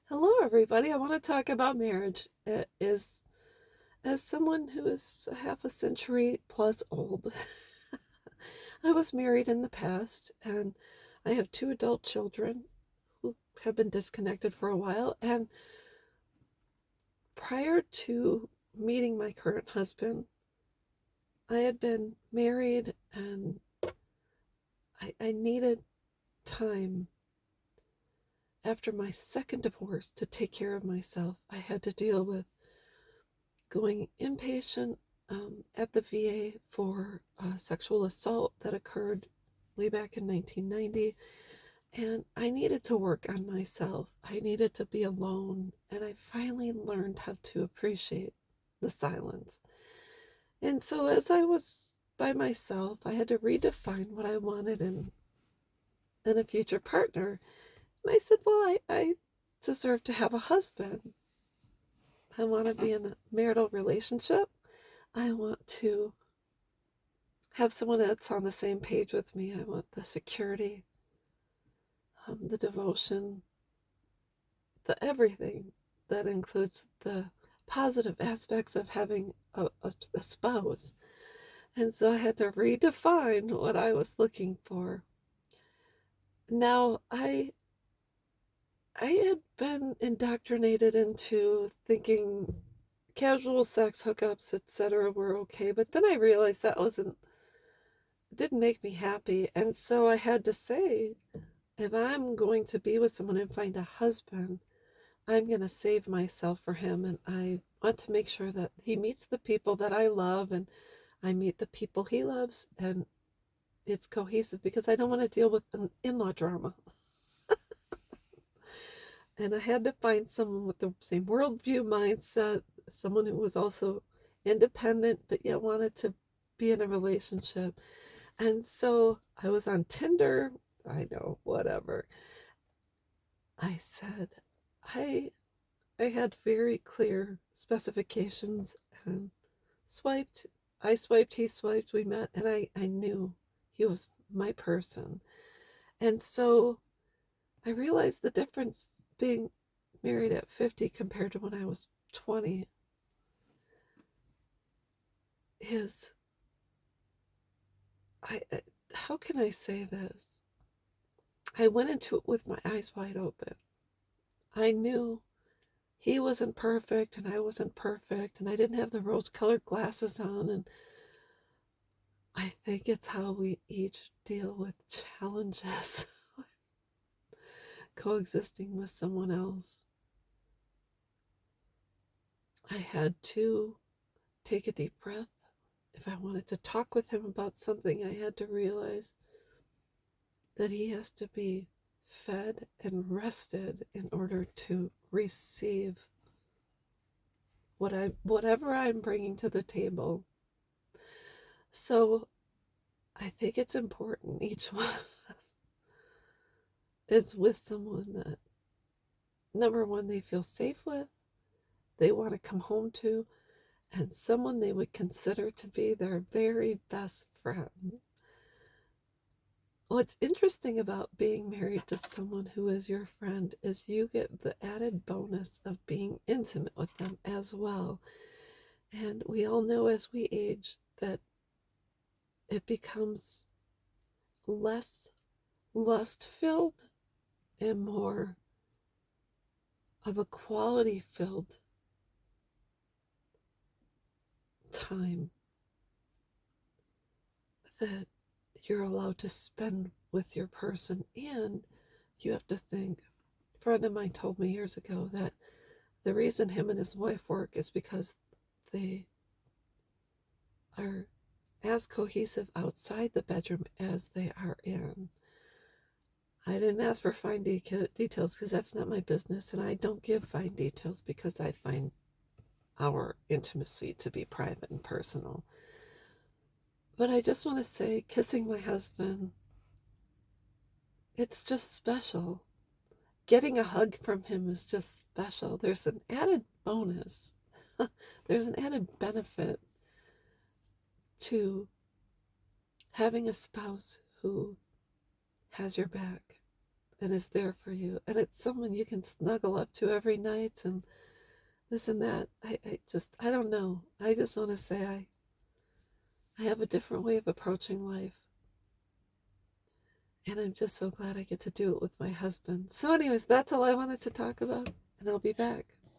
Hello, everybody. I want to talk about marriage. As someone who is half a century plus old, I was married in the past, and I have two adult children who have been disconnected for a while. And prior to meeting my current husband, I had been married, and I needed time after my second divorce to take care of myself. I had to deal with going inpatient at the VA for sexual assault that occurred way back in 1990. And I needed to work on myself. I needed to be alone. And I finally learned how to appreciate the silence. And so as I was by myself, I had to redefine what I wanted in a future partner. And I said, well, I deserve to have a husband. I want to be in a marital relationship. I want to have someone that's on the same page with me. I want the security, the devotion, the everything that includes the positive aspects of having a spouse. And so I had to redefine what I was looking for. Now, I had been indoctrinated into thinking casual sex hookups, etc., were okay, but then I realized that wasn't didn't make me happy. And so I had to say, if I'm going to be with someone and find a husband, I'm going to save myself for him. And I want to make sure that he meets the people that I love and I meet the people he loves and it's cohesive because I don't want to deal with an in law drama. And I had to find someone with the same worldview, mindset, someone who was also independent but yet wanted to be in a relationship. And so I was on Tinder. I know, whatever. I said, I I had very clear specifications and swiped. I swiped, he swiped, we met, and I knew he was my person. And so I realized the difference being married at 50 compared to when I was 20 is how can I say this? I went into it with my eyes wide open. I knew he wasn't perfect and I wasn't perfect and I didn't have the rose colored glasses on. And I think it's how we each deal with challenges coexisting with someone else. I had to take a deep breath. If I wanted to talk with him about something, I had to realize that he has to be fed and rested in order to receive whatever I'm bringing to the table. So I think it's important each one of us is with someone that, number one, they feel safe with, they want to come home to, and someone they would consider to be their very best friend. What's interesting about being married to someone who is your friend is you get the added bonus of being intimate with them as well. And we all know as we age that it becomes less lust filled and more of a quality filled time that you're allowed to spend with your person. And you have to think, a friend of mine told me years ago that the reason him and his wife work is because they are as cohesive outside the bedroom as they are in. I didn't ask for fine details because that's not my business, and I don't give fine details because I find our intimacy to be private and personal. But I just want to say, kissing my husband, it's just special. Getting a hug from him is just special. There's an added bonus, there's an added benefit to having a spouse who has your back and is there for you. And it's someone you can snuggle up to every night and this and that. I don't know. I just want to say I have a different way of approaching life. And I'm just so glad I get to do it with my husband. So, anyways, that's all I wanted to talk about, and I'll be back.